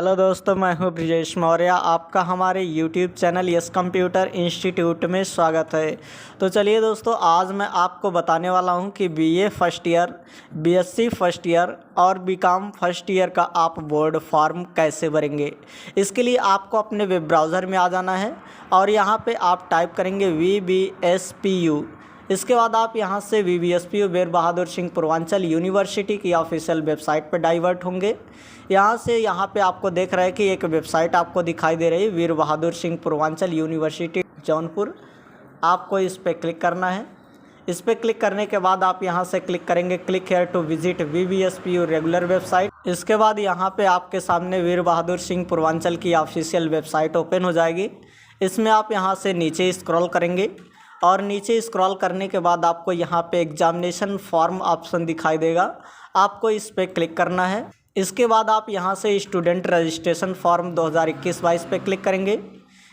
Hello दोस्तों, मैं हूं ब्रिजेश मौर्य। आपका हमारे YouTube channel yes computer institute में स्वागत है। तो चलिए दोस्तों, आज मैं आपको बताने वाला हूं कि BA first year, BSc first year और BCom फर्स्ट ईयर का आप बोर्ड फॉर्म कैसे भरेंगे। इसके लिए आपको अपने वेब ब्राउज़र में आ जाना है और यहां पे आप टाइप करेंगे VBSPU। इसके बाद आप यहां से VBSPU वीर बहादुर सिंह पूर्वांचल यूनिवर्सिटी की ऑफिशियल वेबसाइट पर डाइवर्ट होंगे। यहाँ से यहाँ पे आपको देख रहे हैं कि एक वेबसाइट आपको दिखाई दे रही है, वीर बहादुर सिंह पूर्वांचल यूनिवर्सिटी जौनपुर। आपको इस पर क्लिक करना है। इस पर क्लिक करने के बाद आप यहाँ से क्लिक करेंगे click here to visit VBSPU regular website. इसके बाद यहाँ पे आपके सामने वीर बहादुर सिंह पूर्वांचल की ऑफिशियल वेबसाइट ओपन हो जाएगी। इसमें आप यहाँ से नीचे स्क्रॉल करेंगे और नीचे स्क्रॉल करने के बाद आपको यहाँ पे एग्जामिनेशन फॉर्म ऑप्शन दिखाई देगा। आपको इस पर क्लिक करना है। इसके बाद आप यहाँ से स्टूडेंट रजिस्ट्रेशन फॉर्म 2021-22 पे क्लिक करेंगे।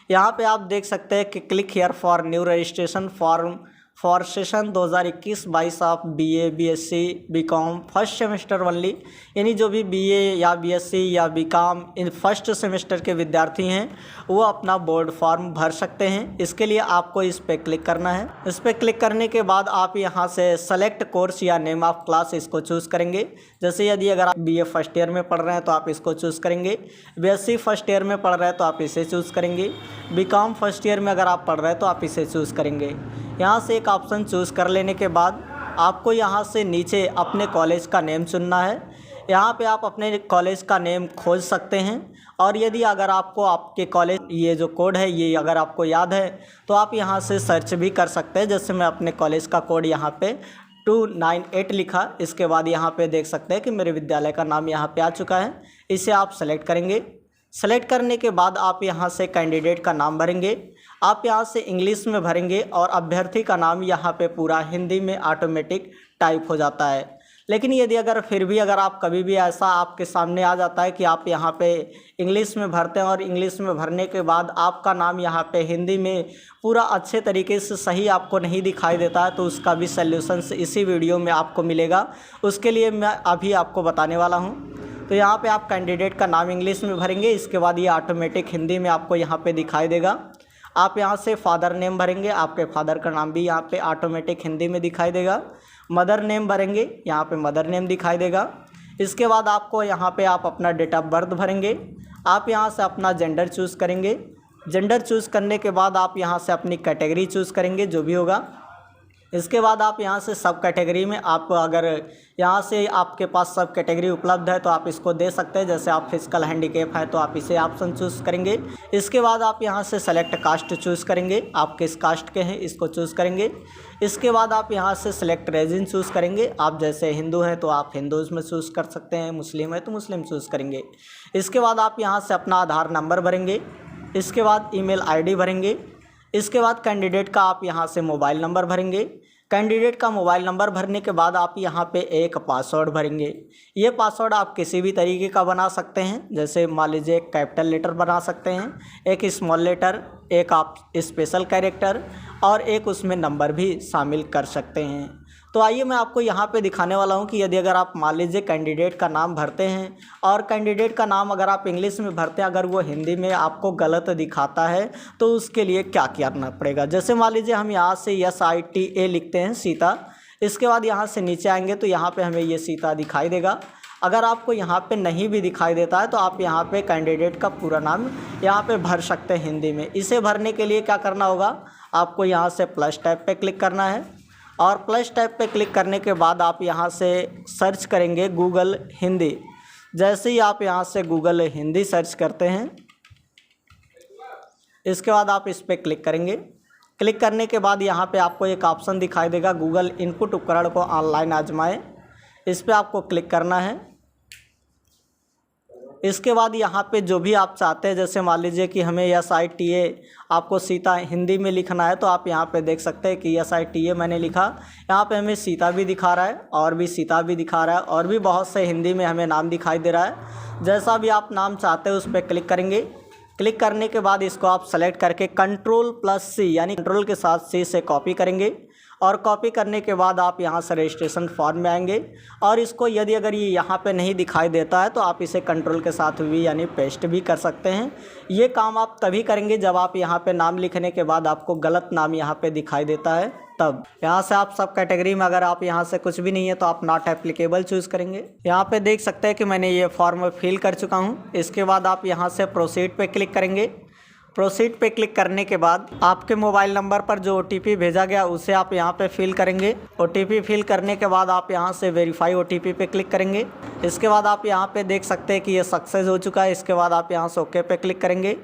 यहाँ पे आप देख सकते हैं कि click here for new registration form for session 2021-22 of BA BSc BCom first semester only, यानी जो भी BA या BSc या BCom इन फर्स्ट सेमेस्टर के विद्यार्थी हैं वो अपना बोर्ड फॉर्म भर सकते हैं। इसके लिए आपको इस पर क्लिक करना है। इस पर क्लिक करने के बाद आप यहाँ से सेलेक्ट कोर्स या नेम ऑफ क्लास इसको चूज़ करेंगे। जैसे यदि अगर आप BA फर्स्ट ईयर में पढ़ रहे हैं तो आप इसको चूज़ करेंगे, BSc फर्स्ट ईयर में पढ़ रहे हैं तो आप इसे चूज़ करेंगे, BCom फर्स्ट ईयर में अगर आप पढ़ रहे हैं तो आप इसे चूज़ करेंगे। यहाँ से एक ऑप्शन चूज़ कर लेने के बाद आपको यहाँ से नीचे अपने कॉलेज का नेम चुनना है। यहाँ पे आप अपने कॉलेज का नेम खोज सकते हैं और यदि अगर आपको आपके कॉलेज ये जो कोड है ये अगर आपको याद है तो आप यहाँ से सर्च भी कर सकते हैं। जैसे मैं अपने कॉलेज का कोड यहाँ पे 298 लिखा। इसके बाद यहाँ पे देख सकते हैं कि मेरे विद्यालय का नाम यहाँ पे आ चुका है। इसे आप सेलेक्ट करेंगे। सेलेक्ट करने के बाद आप यहाँ से कैंडिडेट का नाम भरेंगे। आप यहाँ से इंग्लिश में भरेंगे और अभ्यर्थी का नाम यहाँ पे पूरा हिंदी में ऑटोमेटिक टाइप हो जाता है। लेकिन यदि अगर फिर भी अगर आप कभी भी ऐसा आपके सामने आ जाता है कि आप यहाँ पे इंग्लिश में भरते हैं और इंग्लिश में भरने के बाद आपका नाम यहाँ पे हिंदी में पूरा अच्छे तरीके से सही आपको नहीं दिखाई देता है, तो उसका भी सल्यूशन इसी वीडियो में आपको मिलेगा। उसके लिए मैं अभी आपको बताने वाला हूँ। तो यहाँ पे आप कैंडिडेट का नाम इंग्लिश में भरेंगे। इसके बाद ये ऑटोमेटिक हिंदी में आपको यहाँ पे दिखाई देगा। आप यहाँ से फादर नेम भरेंगे, आपके फादर का नाम भी यहाँ पे ऑटोमेटिक हिंदी में दिखाई देगा। मदर नेम भरेंगे, यहाँ पे मदर नेम दिखाई देगा। इसके बाद आपको यहाँ पे आप अपना डेट ऑफ बर्थ भरेंगे। आप यहाँ से अपना जेंडर चूज़ करेंगे। जेंडर चूज़ करने के बाद आप यहाँ से अपनी कैटेगरी चूज़ करेंगे जो भी होगा। इसके बाद आप यहाँ से सब कैटेगरी में आप अगर यहाँ से आपके पास सब कैटेगरी उपलब्ध है तो आप इसको दे सकते हैं। जैसे आप फिजिकल हैंडीकैप है तो आप इसे ऑप्शन चूज़ करेंगे। इसके बाद आप यहाँ से सेलेक्ट कास्ट चूज़ करेंगे, आप किस कास्ट के हैं इसको चूज़ करेंगे। इसके बाद आप यहाँ से सेलेक्ट रीजन चूज़ करेंगे। आप जैसे हिंदू हैं तो आप हिंदूज़ में चूज़ कर सकते हैं, मुस्लिम है तो मुस्लिम चूज़ करेंगे। इसके बाद आप यहाँ से अपना आधार नंबर भरेंगे। इसके बाद ईमेल ID भरेंगे। इसके बाद कैंडिडेट का आप यहाँ से मोबाइल नंबर भरेंगे। कैंडिडेट का मोबाइल नंबर भरने के बाद आप यहाँ पे एक पासवर्ड भरेंगे। ये पासवर्ड आप किसी भी तरीके का बना सकते हैं। जैसे मान लीजिए एक कैपिटल लेटर बना सकते हैं, एक स्मॉल लेटर, एक आप स्पेशल कैरेक्टर और एक उसमें नंबर भी शामिल कर सकते हैं। तो आइए मैं आपको यहाँ पे दिखाने वाला हूँ कि यदि अगर आप मान लीजिए कैंडिडेट का नाम भरते हैं और कैंडिडेट का नाम अगर आप इंग्लिश में भरते हैं, अगर वो हिंदी में आपको गलत दिखाता है तो उसके लिए क्या करना पड़ेगा। जैसे मान लीजिए हम यहाँ से SITA लिखते हैं सीता। इसके बाद यहाँ से नीचे आएंगे तो यहाँ पर हमें ये सीता दिखाई देगा। अगर आपको यहाँ पे नहीं भी दिखाई देता है तो आप यहाँ पे कैंडिडेट का पूरा नाम यहाँ पे भर सकते हैं हिंदी में। इसे भरने के लिए क्या करना होगा, आपको यहाँ से प्लस टैब पे क्लिक करना है और प्लस टैब पे क्लिक करने के बाद आप यहाँ से सर्च करेंगे गूगल हिंदी। जैसे ही आप यहाँ से गूगल हिंदी सर्च करते हैं, इसके बाद आप इस पर क्लिक करेंगे। क्लिक करने के बाद यहाँ पे आपको एक ऑप्शन दिखाई देगा गूगल इनपुट उपकरण को ऑनलाइन आजमाएं। इस पर आपको क्लिक करना है। इसके बाद यहाँ पे जो भी आप चाहते हैं, जैसे मान लीजिए कि हमें SITA आपको सीता हिंदी में लिखना है तो आप यहाँ पे देख सकते हैं कि SITA मैंने लिखा। यहाँ पे हमें सीता भी दिखा रहा है और भी सीता भी दिखा रहा है और भी बहुत से हिंदी में हमें नाम दिखाई दे रहा है। जैसा भी आप नाम चाहते हैं उस पर क्लिक करेंगे। क्लिक करने के बाद इसको आप सेलेक्ट करके Ctrl+C यानी कंट्रोल के साथ C से कॉपी करेंगे और कॉपी करने के बाद आप यहाँ से रजिस्ट्रेशन फॉर्म में आएंगे और इसको यदि अगर ये यहाँ पे नहीं दिखाई देता है तो आप इसे कंट्रोल के साथ भी यानी पेस्ट भी कर सकते हैं। ये काम आप तभी करेंगे जब आप यहाँ पे नाम लिखने के बाद आपको गलत नाम यहाँ पे दिखाई देता है, तब यहाँ से आप सब कैटेगरी में अगर आप यहाँ से कुछ भी नहीं है तो आप नॉट एप्लीकेबल चूज़ करेंगे। यहाँ पे देख सकते हैं कि मैंने ये फॉर्म फिल कर चुका हूँ। इसके बाद आप यहाँ से प्रोसीड पे क्लिक करेंगे। प्रोसीड पे क्लिक करने के बाद आपके मोबाइल नंबर पर जो OTP भेजा गया उसे आप यहाँ पे फिल करेंगे। OTP फिल करने के बाद आप यहाँ से वेरीफाई OTP पे क्लिक करेंगे। इसके बाद आप यहाँ पे देख सकते हैं कि ये सक्सेस हो चुका है। इसके बाद आप यहाँ से ओके पे क्लिक करेंगे।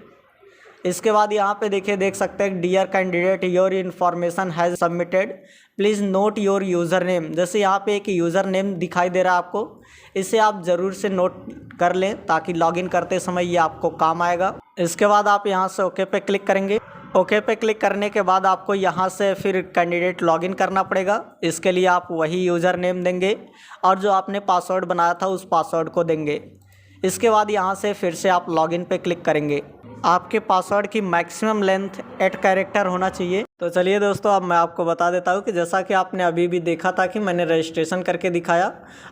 इसके बाद यहाँ पे देखिए देख सकते हैं dear candidate your information has submitted, please note your user name. जैसे यहाँ पे एक यूज़र नेम दिखाई दे रहा है आपको, इसे आप ज़रूर से नोट कर लें ताकि लॉगिन करते समय ये आपको काम आएगा। इसके बाद आप यहाँ से ओके पे क्लिक करेंगे। ओके पे क्लिक करने के बाद आपको यहाँ से फिर कैंडिडेट लॉगिन करना पड़ेगा। इसके लिए आप वही यूज़र नेम देंगे और जो आपने पासवर्ड बनाया था उस पासवर्ड को देंगे। इसके बाद यहाँ से फिर से आप लॉगिन पे क्लिक करेंगे। आपके पासवर्ड की मैक्सिमम लेंथ 8 कैरेक्टर होना चाहिए। तो चलिए दोस्तों, अब मैं आपको बता देता हूँ कि जैसा कि आपने अभी भी देखा था कि मैंने रजिस्ट्रेशन करके दिखाया।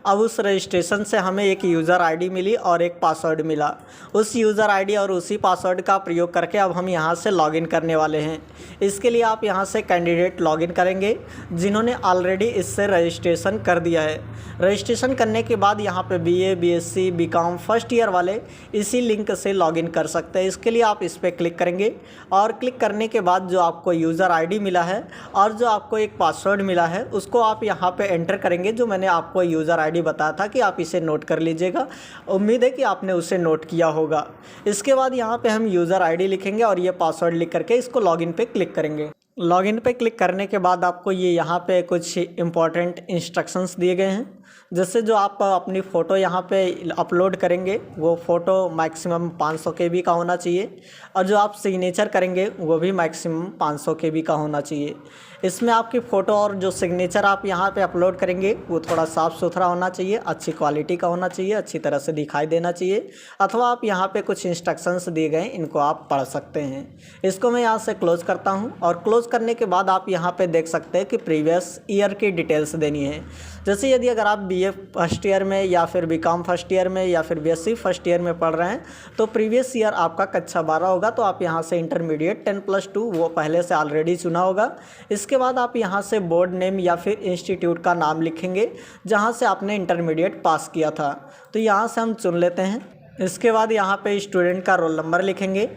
अब उस रजिस्ट्रेशन से हमें एक यूज़र आईडी मिली और एक पासवर्ड मिला। उस यूज़र आईडी और उसी पासवर्ड का प्रयोग करके अब हम यहाँ से लॉगिन करने वाले हैं। इसके लिए आप यहाँ से कैंडिडेट लॉगिन करेंगे जिन्होंने ऑलरेडी इससे रजिस्ट्रेशन कर दिया है। रजिस्ट्रेशन करने के बाद यहाँ पे BA, BSc, BCom first year वाले इसी लिंक से लॉगिन कर सकते हैं। इसके लिए आप इस पर क्लिक करेंगे और क्लिक करने के बाद जो आपको यूज़र आईडी मिला है और जो आपको एक पासवर्ड मिला है उसको आप यहाँ पे एंटर करेंगे। जो मैंने आपको यूज़र आईडी बताया था कि आप इसे नोट कर लीजिएगा, उम्मीद है कि आपने उसे नोट किया होगा। इसके बाद यहाँ पे हम यूज़र आईडी लिखेंगे और ये पासवर्ड लिख करके इसको लॉगिन पे क्लिक करेंगे। लॉगिन पे क्लिक करने के बाद आपको ये यहाँ पे कुछ इंपॉर्टेंट इंस्ट्रक्शंस दिए गए हैं। जैसे जो आप अपनी फ़ोटो यहाँ पे अपलोड करेंगे वो फ़ोटो मैक्सिमम 500 KB का होना चाहिए और जो आप सिग्नेचर करेंगे वो भी मैक्सिमम 500 KB का होना चाहिए। इसमें आपकी फ़ोटो और जो सिग्नेचर आप यहाँ पे अपलोड करेंगे वो थोड़ा साफ़ सुथरा होना चाहिए, अच्छी क्वालिटी का होना चाहिए, अच्छी तरह से दिखाई देना चाहिए। अथवा आप यहाँ पे कुछ इंस्ट्रक्शंस दिए गए इनको आप पढ़ सकते हैं। इसको मैं यहाँ से क्लोज़ करता हूँ और क्लोज़ करने के बाद आप यहाँ पे देख सकते हैं कि प्रीवियस ईयर की डिटेल्स देनी है। जैसे यदि अगर आप BA फर्स्ट ईयर में या फिर BCom फर्स्ट ईयर में या फिर BSc फर्स्ट ईयर में पढ़ रहे हैं तो प्रीवियस ईयर आपका कक्षा 12 होगा। तो आप यहाँ से इंटरमीडिएट 10+2 वो पहले से ऑलरेडी चुना होगा। इसके बाद आप यहाँ से बोर्ड नेम या फिर इंस्टीट्यूट का नाम लिखेंगे जहाँ से आपने इंटरमीडिएट पास किया था, तो यहाँ से हम चुन लेते हैं। इसके बाद यहाँ पे स्टूडेंट का रोल नंबर लिखेंगे,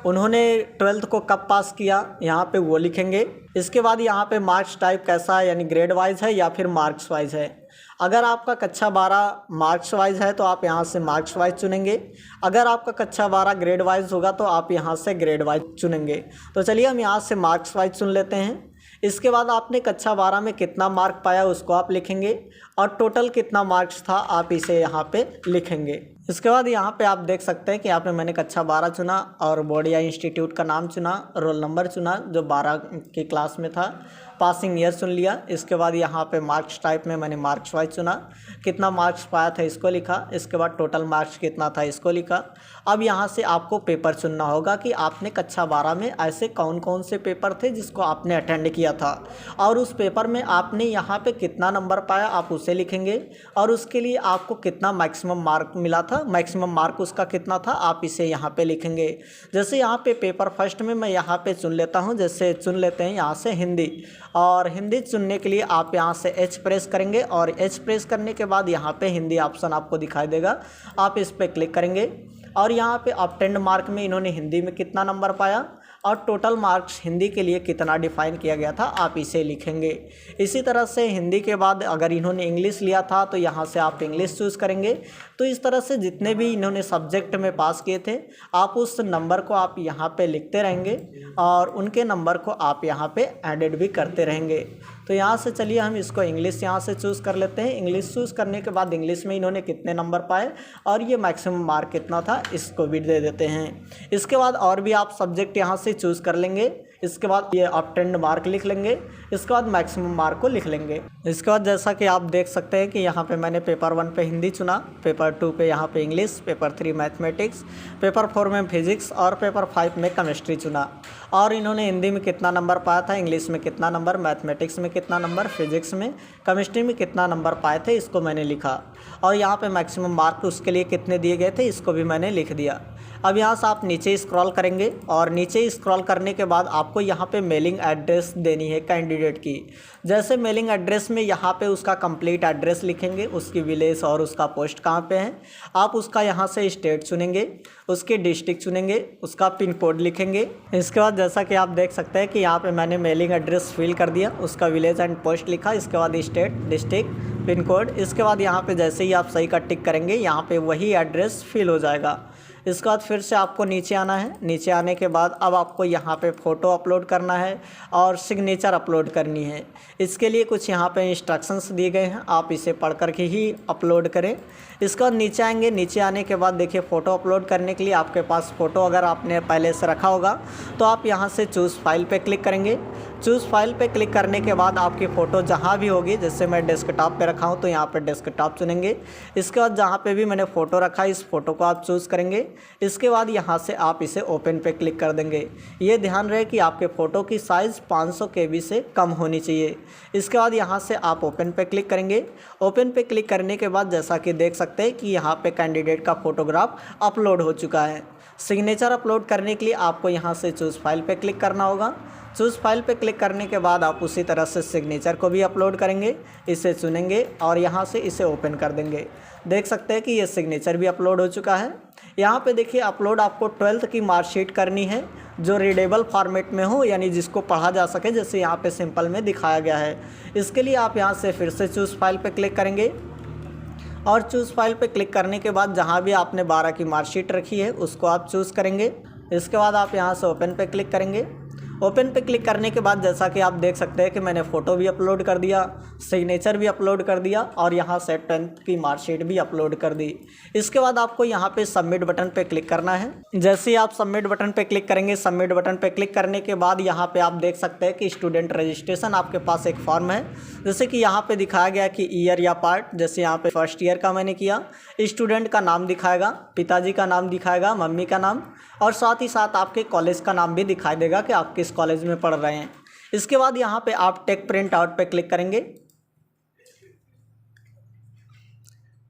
उन्होंने 12th को कब पास किया यहाँ पे वो लिखेंगे। इसके बाद यहाँ पे मार्क्स टाइप कैसा है, यानी ग्रेड वाइज है या फिर मार्क्स वाइज है। अगर आपका कक्षा 12 मार्क्स वाइज है तो आप यहाँ से मार्क्स वाइज चुनेंगे। अगर आपका कक्षा 12 ग्रेड वाइज होगा तो आप यहाँ से ग्रेड वाइज चुनेंगे। तो चलिए हम यहाँ से मार्क्स वाइज चुन लेते हैं। इसके बाद आपने कक्षा 12 में कितना मार्क पाया उसको आप लिखेंगे और टोटल कितना मार्क्स था आप इसे यहाँ पे लिखेंगे। इसके बाद यहाँ पे आप देख सकते हैं कि यहाँ पे मैंने कक्षा 12 चुना और बोर्ड या इंस्टीट्यूट का नाम चुना, रोल नंबर चुना जो 12 की क्लास में था, पासिंग ईयर चुन लिया। इसके बाद यहाँ पे मार्क्स टाइप में मैंने मार्क्स वाइज चुना, कितना मार्क्स पाया था इसको लिखा। इसके बाद टोटल मार्क्स कितना था इसको लिखा। अब यहाँ से आपको पेपर चुनना होगा कि आपने कक्षा 12 में ऐसे कौन कौन से पेपर थे जिसको आपने अटेंड किया था और उस पेपर में आपने यहाँ पे कितना नंबर पाया आप उसे लिखेंगे और उसके लिए आपको कितना मैक्सिमम मार्क मिला था, मैक्सिमम मार्क उसका कितना था आप इसे यहाँ पे लिखेंगे। जैसे यहाँ पे पेपर फर्स्ट में मैं यहाँ पे चुन लेता हूँ, जैसे चुन लेते हैं यहाँ से हिंदी, और हिंदी चुनने के लिए आप यहाँ से H प्रेस करेंगे और H प्रेस करने के बाद यहाँ पे हिंदी ऑप्शन आपको दिखाई देगा, आप इस पर क्लिक करेंगे और यहाँ पे ऑब्टेन्ड मार्क में इन्होंने हिंदी में कितना नंबर पाया और टोटल मार्क्स हिंदी के लिए कितना डिफाइन किया गया था आप इसे लिखेंगे। इसी तरह से हिंदी के बाद अगर इन्होंने इंग्लिश लिया था तो यहाँ से आप इंग्लिश चूज़ करेंगे। तो इस तरह से जितने भी इन्होंने सब्जेक्ट में पास किए थे आप उस नंबर को आप यहाँ पे लिखते रहेंगे और उनके नंबर को आप यहाँ पे एडेड भी करते रहेंगे। तो यहाँ से चलिए हम इसको इंग्लिश यहाँ से चूज़ कर लेते हैं। इंग्लिश चूज़ करने के बाद इंग्लिश में इन्होंने कितने नंबर पाए और ये मैक्सिमम मार्क कितना था इसको भी दे देते हैं। इसके बाद और भी आप सब्जेक्ट यहाँ से चूज़ कर लेंगे। इसके बाद ये ऑब्टेन्ड मार्क लिख लेंगे, इसके बाद मैक्सिमम मार्क को लिख लेंगे। इसके बाद जैसा कि आप देख सकते हैं कि यहाँ पे मैंने पेपर 1 पे हिंदी चुना, पेपर 2 पे यहाँ पे इंग्लिश, पेपर 3 मैथमेटिक्स, पेपर 4 में फिजिक्स और पेपर 5 में केमिस्ट्री चुना। और इन्होंने हिंदी में कितना नंबर पाया था, इंग्लिश में कितना नंबर, मैथमेटिक्स में कितना नंबर, फिजिक्स में, केमिस्ट्री में कितना नंबर पाए थे, इसको मैंने लिखा। और यहाँ पे मैक्सिमम मार्क उसके लिए कितने दिए गए थे, इसको भी मैंने लिख दिया। अब यहाँ से आप नीचे स्क्रॉल करेंगे और नीचे स्क्रॉल करने के बाद आपको यहाँ पे मेलिंग एड्रेस देनी है कैंडिडेट की। जैसे मेलिंग एड्रेस में यहाँ पे उसका कंप्लीट एड्रेस लिखेंगे, उसकी विलेज और उसका पोस्ट कहाँ पे है। आप उसका यहाँ से स्टेट चुनेंगे, उसके डिस्ट्रिक्ट चुनेंगे, उसका पिन कोड लिखेंगे। इसके बाद जैसा कि आप देख सकते हैं कि यहाँ पे मैंने मेलिंग एड्रेस फिल कर दिया, उसका विलेज एंड पोस्ट लिखा, इसके बाद स्टेट, डिस्ट्रिक्ट, पिन कोड। इसके बाद यहाँ पे जैसे ही आप सही का टिक करेंगे यहाँ पे वही एड्रेस फिल हो जाएगा। इसके बाद फिर से आपको नीचे आना है। नीचे आने के बाद अब आपको यहाँ पे फ़ोटो अपलोड करना है और सिग्नेचर अपलोड करनी है। इसके लिए कुछ यहाँ पे इंस्ट्रक्शंस दिए गए हैं, आप इसे पढ़ कर के ही अपलोड करें। इसके बाद नीचे आएंगे, नीचे आने के बाद देखिए फ़ोटो अपलोड करने के लिए आपके पास फ़ोटो अगर आपने पहले से रखा होगा तो आप यहाँ से चूज़ फाइल पे क्लिक करेंगे। चूज़ फाइल पे क्लिक करने के बाद आपकी फ़ोटो जहाँ भी होगी, जैसे मैं डेस्कटॉप पे रखा हूँ तो यहाँ पे डेस्कटॉप चुनेंगे। इसके बाद जहाँ पे भी मैंने फ़ोटो रखा है इस फ़ोटो को आप चूज़ करेंगे। इसके बाद यहाँ से आप इसे ओपन पे क्लिक कर देंगे। ये ध्यान रहे कि आपके फ़ोटो की साइज़ 500 KB से कम होनी चाहिए। इसके बाद यहाँ से आप ओपन पे क्लिक करेंगे। ओपन पे क्लिक करने के बाद जैसा कि देख सकते हैं कि यहाँ पे कैंडिडेट का फ़ोटोग्राफ अपलोड हो चुका है। सिग्नेचर अपलोड करने के लिए आपको यहाँ से चूज़ फाइल पे क्लिक करना होगा। चूज़ फाइल पे क्लिक करने के बाद आप उसी तरह से सिग्नेचर को भी अपलोड करेंगे। इसे चुनेंगे और यहाँ से इसे ओपन कर देंगे। देख सकते हैं कि ये सिग्नेचर भी अपलोड हो चुका है। यहाँ पे देखिए अपलोड आपको 12th की मार्कशीट करनी है जो रीडेबल फॉर्मेट में हो, यानी जिसको पढ़ा जा सके, जैसे यहाँ पे सिंपल में दिखाया गया है। इसके लिए आप यहाँ से फिर से चूज़ फाइल पे क्लिक करेंगे और चूज़ फाइल पे क्लिक करने के बाद जहाँ भी आपने 12 की मार्कशीट रखी है उसको आप चूज़ करेंगे। इसके बाद आप यहाँ से ओपन पे क्लिक करेंगे। ओपन पे क्लिक करने के बाद जैसा कि आप देख सकते हैं कि मैंने फ़ोटो भी अपलोड कर दिया, सिग्नेचर भी अपलोड कर दिया और यहाँ से 10th की मार्कशीट भी अपलोड कर दी। इसके बाद आपको यहाँ पे सबमिट बटन पे क्लिक करना है। जैसे ही आप सबमिट बटन पे क्लिक करेंगे, सबमिट बटन पे क्लिक करने के बाद यहाँ पे आप देख सकते हैं कि स्टूडेंट रजिस्ट्रेशन आपके पास एक फॉर्म है। जैसे कि यहाँ पे दिखाया गया कि ईयर या पार्ट, जैसे यहाँ पे फर्स्ट ईयर का मैंने किया, स्टूडेंट का नाम दिखाएगा, पिताजी का नाम दिखाएगा, मम्मी का नाम और साथ ही साथ आपके कॉलेज का नाम भी दिखाई देगा कि आप किस कॉलेज में पढ़ रहे हैं। इसके बाद यहाँ पे आप टेक प्रिंट आउट पे क्लिक करेंगे।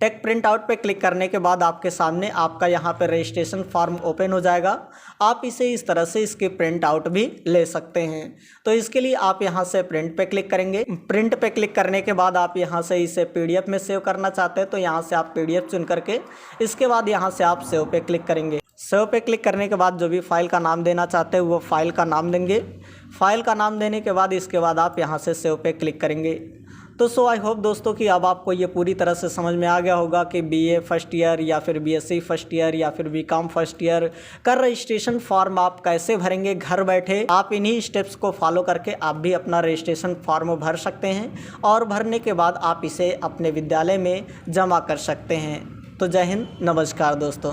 टेक प्रिंट आउट पे क्लिक करने के बाद आपके सामने आपका यहाँ पे रजिस्ट्रेशन फॉर्म ओपन हो जाएगा। आप इसे इस तरह से इसके प्रिंट आउट भी ले सकते हैं। तो इसके लिए आप यहाँ से प्रिंट पे क्लिक करेंगे। प्रिंट पे क्लिक करने के बाद आप यहाँ से इसे PDF में सेव करना चाहते हैं तो यहाँ से आप PDF चुन करके इसके बाद यहाँ से आप सेव पे क्लिक करेंगे। सेव पे क्लिक करने के बाद जो भी फाइल का नाम देना चाहते हैं वो फाइल का नाम देंगे। फाइल का नाम देने के बाद इसके बाद आप यहाँ से सेव पे क्लिक करेंगे। तो आई होप दोस्तों कि अब आपको ये पूरी तरह से समझ में आ गया होगा कि BA फर्स्ट ईयर या फिर BSc फर्स्ट ईयर या फिर BCom फर्स्ट ईयर का रजिस्ट्रेशन फॉर्म आप कैसे भरेंगे घर बैठे। आप इन्हीं स्टेप्स को फॉलो करके आप भी अपना रजिस्ट्रेशन फॉर्म भर सकते हैं और भरने के बाद आप इसे अपने विद्यालय में जमा कर सकते हैं। तो जय हिंद, नमस्कार दोस्तों।